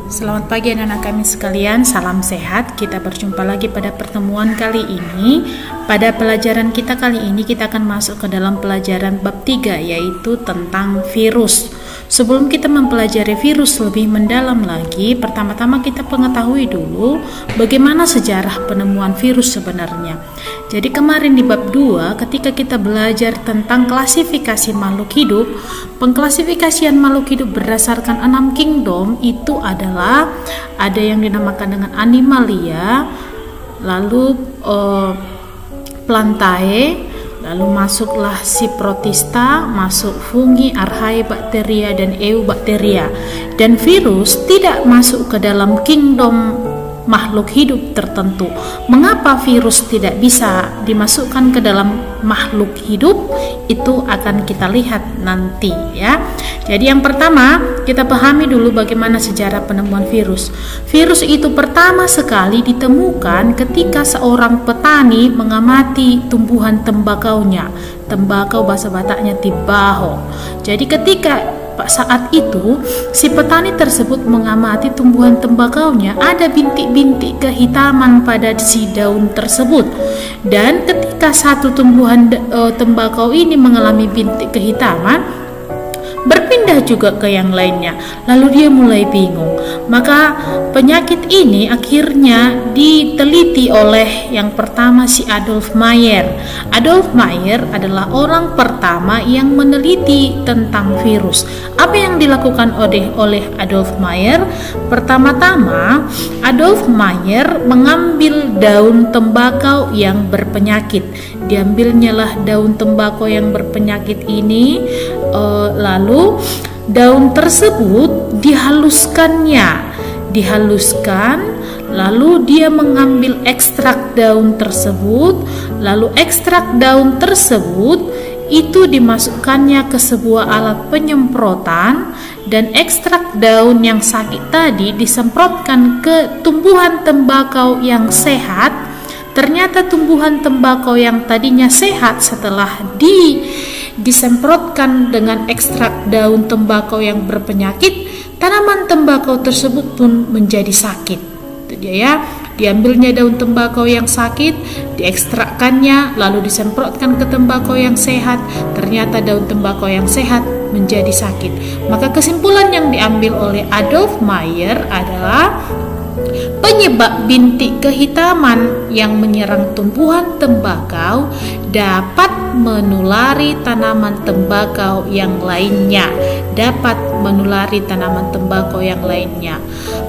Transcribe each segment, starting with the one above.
Selamat pagi anak-anak kami sekalian, salam sehat. Kita berjumpa lagi pada pertemuan kali ini. Pada pelajaran kita kali ini kita akan masuk ke dalam pelajaran bab 3, yaitu tentang virus. Sebelum kita mempelajari virus lebih mendalam lagi, pertama-tama kita mengetahui dulu bagaimana sejarah penemuan virus sebenarnya. Jadi kemarin di bab 2 ketika kita belajar tentang klasifikasi makhluk hidup, pengklasifikasian makhluk hidup berdasarkan 6 kingdom itu adalah ada yang dinamakan dengan animalia, lalu plantae, lalu masuklah si protista, masuk fungi, archaea, bakteria, dan eubakteria. Dan virus tidak masuk ke dalam kingdom makhluk hidup tertentu. Mengapa virus tidak bisa dimasukkan ke dalam makhluk hidup? Itu akan kita lihat nanti ya. Jadi yang pertama kita pahami dulu bagaimana sejarah penemuan virus. Virus itu pertama sekali ditemukan ketika seorang petani mengamati tumbuhan tembakaunya. Tembakau bahasa Bataknya tibaho. Jadi ketika saat itu si petani tersebut mengamati tumbuhan tembakaunya, ada bintik-bintik kehitaman pada si daun tersebut. Dan ketika satu tumbuhan tembakau ini mengalami bintik kehitaman, berpindah juga ke yang lainnya. Lalu dia mulai bingung. Maka penyakit ini akhirnya diteliti oleh yang pertama si Adolf Meyer. Adolf Meyer adalah orang pertama yang meneliti tentang virus. Apa yang dilakukan oleh Adolf Meyer? Pertama-tama Adolf Meyer mengambil daun tembakau yang berpenyakit. Diambilnyalah daun tembakau yang berpenyakit ini, lalu daun tersebut dihaluskan, lalu dia mengambil ekstrak daun tersebut, lalu ekstrak daun tersebut itu dimasukkannya ke sebuah alat penyemprotan, dan ekstrak daun yang sakit tadi disemprotkan ke tumbuhan tembakau yang sehat. Ternyata tumbuhan tembakau yang tadinya sehat setelah disemprotkan dengan ekstrak daun tembakau yang berpenyakit, tanaman tembakau tersebut pun menjadi sakit. Itu dia ya. Diambilnya daun tembakau yang sakit, diekstrakkannya, lalu disemprotkan ke tembakau yang sehat. Ternyata daun tembakau yang sehat menjadi sakit. Maka kesimpulan yang diambil oleh Adolf Meyer adalah penyebab bintik kehitaman yang menyerang tumbuhan tembakau dapat menulari tanaman tembakau yang lainnya.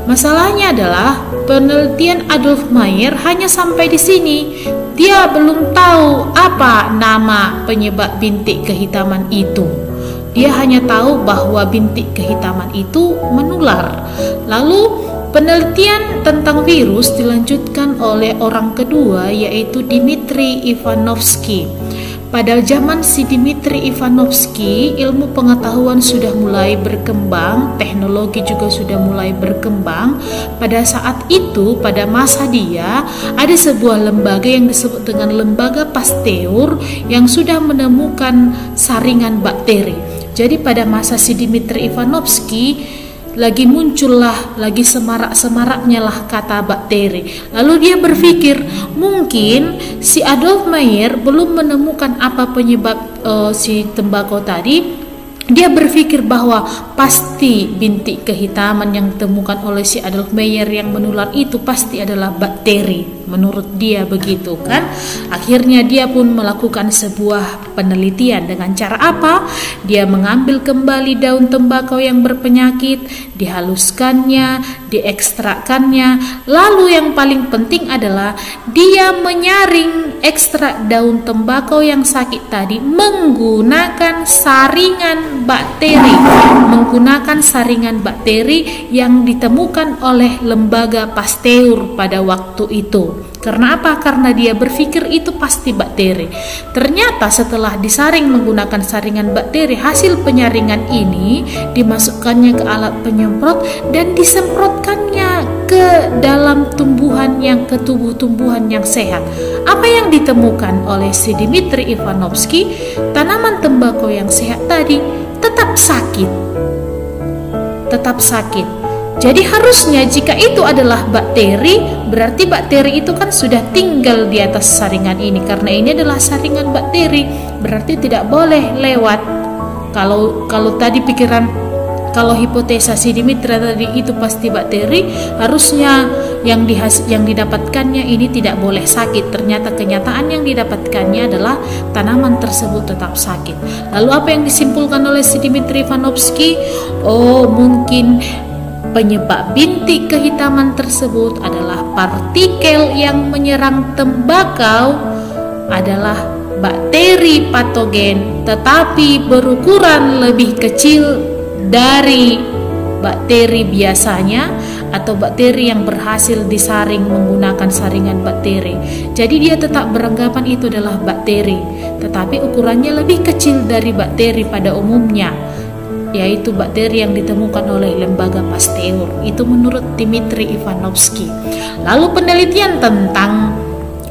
Masalahnya adalah penelitian Adolf Meyer hanya sampai di sini. Dia belum tahu apa nama penyebab bintik kehitaman itu. Dia hanya tahu bahwa bintik kehitaman itu menular. Lalu penelitian tentang virus dilanjutkan oleh orang kedua, yaitu Dmitri Ivanovsky. Pada zaman si Dmitri Ivanovsky, ilmu pengetahuan sudah mulai berkembang, teknologi juga sudah mulai berkembang. Pada saat itu, pada masa dia, ada sebuah lembaga yang disebut dengan Lembaga Pasteur yang sudah menemukan saringan bakteri. Jadi pada masa si Dmitri Ivanovsky lagi muncullah, lagi semarak-semaraknya lah kata bakteri. Lalu dia berpikir mungkin si Adolf Meyer belum menemukan apa penyebab si tembakau tadi. Dia berpikir bahwa pasti bintik kehitaman yang ditemukan oleh si Adolf Meyer yang menular itu pasti adalah bakteri. Menurut dia begitu kan. Akhirnya dia pun melakukan sebuah penelitian. Dengan cara apa? Dia mengambil kembali daun tembakau yang berpenyakit, dihaluskannya, diekstrakkannya. Lalu yang paling penting adalah dia menyaring ekstrak daun tembakau yang sakit tadi menggunakan saringan bakteri yang ditemukan oleh Lembaga Pasteur pada waktu itu. Karena apa? Karena dia berpikir itu pasti bakteri. Ternyata setelah disaring menggunakan saringan bakteri, hasil penyaringan ini dimasukkannya ke alat penyemprot dan disemprotkannya ke dalam ke tubuh tumbuhan yang sehat. Apa yang ditemukan oleh si Dmitri Ivanovsky? Tanaman tembakau yang sehat tadi tetap sakit. tetap sakit. Jadi harusnya jika itu adalah bakteri, berarti bakteri itu kan sudah tinggal di atas saringan ini. Karena ini adalah saringan bakteri, berarti tidak boleh lewat. Kalau tadi kalau hipotesa si Dimitra tadi itu pasti bakteri, harusnya yang didapatkannya ini tidak boleh sakit. Ternyata kenyataan yang didapatkannya adalah tanaman tersebut tetap sakit. Lalu apa yang disimpulkan oleh si Dmitri Ivanovsky? Oh, mungkin penyebab bintik kehitaman tersebut adalah partikel yang menyerang tembakau adalah bakteri patogen, tetapi berukuran lebih kecil dari bakteri biasanya atau bakteri yang berhasil disaring menggunakan saringan bakteri. Jadi dia tetap beranggapan itu adalah bakteri, tetapi ukurannya lebih kecil dari bakteri pada umumnya, yaitu bakteri yang ditemukan oleh lembaga Pasteur. Itu menurut Dmitri Ivanovsky. Lalu penelitian tentang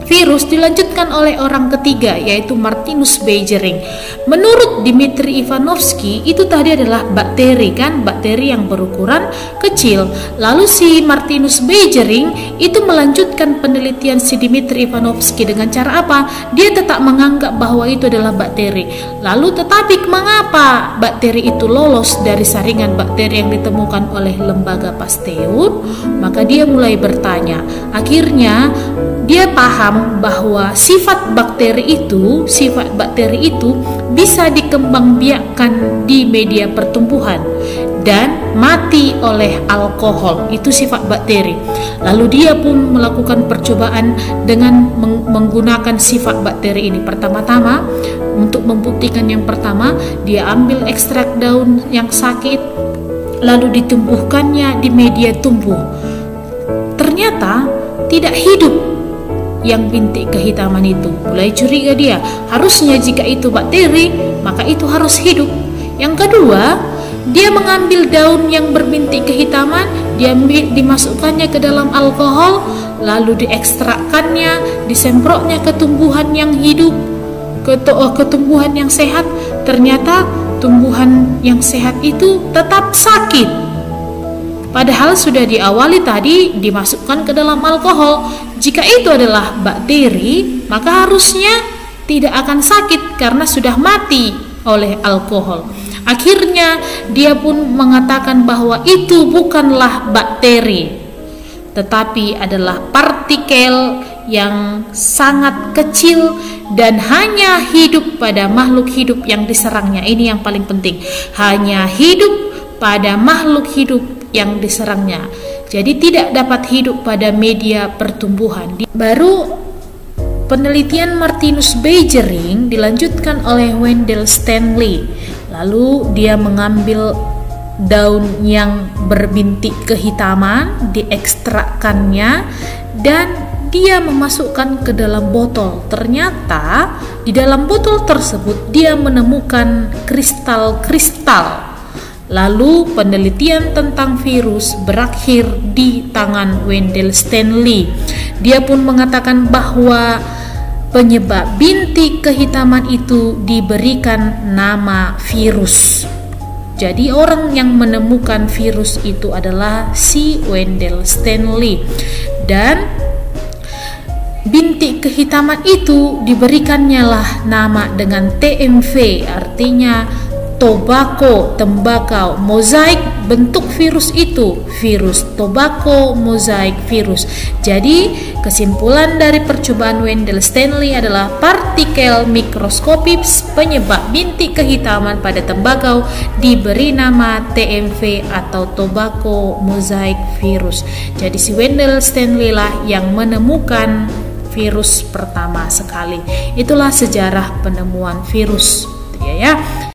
virus dilanjutkan oleh orang ketiga, yaitu Martinus Beijering. Menurut Dmitri Ivanovsky itu tadi adalah bakteri kan, bakteri yang berukuran kecil. Lalu si Martinus Beijering itu melanjutkan penelitian si Dmitri Ivanovsky dengan cara apa? Dia tetap menganggap bahwa itu adalah bakteri. Lalu tetapi mengapa bakteri itu lolos dari saringan bakteri yang ditemukan oleh lembaga Pasteur? Maka dia mulai bertanya. Akhirnya dia paham bahwa sifat bakteri itu bisa dikembangbiakkan di media pertumbuhan dan mati oleh alkohol. Itu sifat bakteri. Lalu dia pun melakukan percobaan dengan menggunakan sifat bakteri ini. Pertama-tama, untuk membuktikan yang pertama, dia ambil ekstrak daun yang sakit lalu ditumbuhkannya di media tumbuh. Ternyata tidak hidup yang bintik kehitaman itu. Mulai curiga dia, harusnya jika itu bakteri, maka itu harus hidup. Yang kedua, dia mengambil daun yang berbintik kehitaman, dia dimasukkannya ke dalam alkohol, lalu diekstrakkannya, disemprotnya ke tumbuhan yang hidup, ke tumbuhan yang sehat. Ternyata tumbuhan yang sehat itu tetap sakit. Padahal sudah diawali tadi dimasukkan ke dalam alkohol. Jika itu adalah bakteri, maka harusnya tidak akan sakit karena sudah mati oleh alkohol. Akhirnya dia pun mengatakan bahwa itu bukanlah bakteri, tetapi adalah partikel yang sangat kecil dan hanya hidup pada makhluk hidup yang diserangnya. Ini yang paling penting, hanya hidup pada makhluk hidup yang diserangnya. Jadi tidak dapat hidup pada media pertumbuhan. Baru penelitian Martinus Beijering dilanjutkan oleh Wendell Stanley. Lalu dia mengambil daun yang berbintik kehitaman, diekstrakkannya dan dia memasukkan ke dalam botol. Ternyata di dalam botol tersebut dia menemukan kristal-kristal. Lalu penelitian tentang virus berakhir di tangan Wendell Stanley. Dia pun mengatakan bahwa penyebab bintik kehitaman itu diberikan nama virus. Jadi orang yang menemukan virus itu adalah si Wendell Stanley. Dan bintik kehitaman itu diberikannya lah nama dengan TMV, artinya tembakau, mozaik bentuk virus itu, virus tobacco mozaik virus. Jadi kesimpulan dari percobaan Wendell Stanley adalah partikel mikroskopis penyebab bintik kehitaman pada tembakau diberi nama TMV atau tobacco mozaik virus. Jadi si Wendell Stanley lah yang menemukan virus pertama sekali. Itulah sejarah penemuan virus, ya.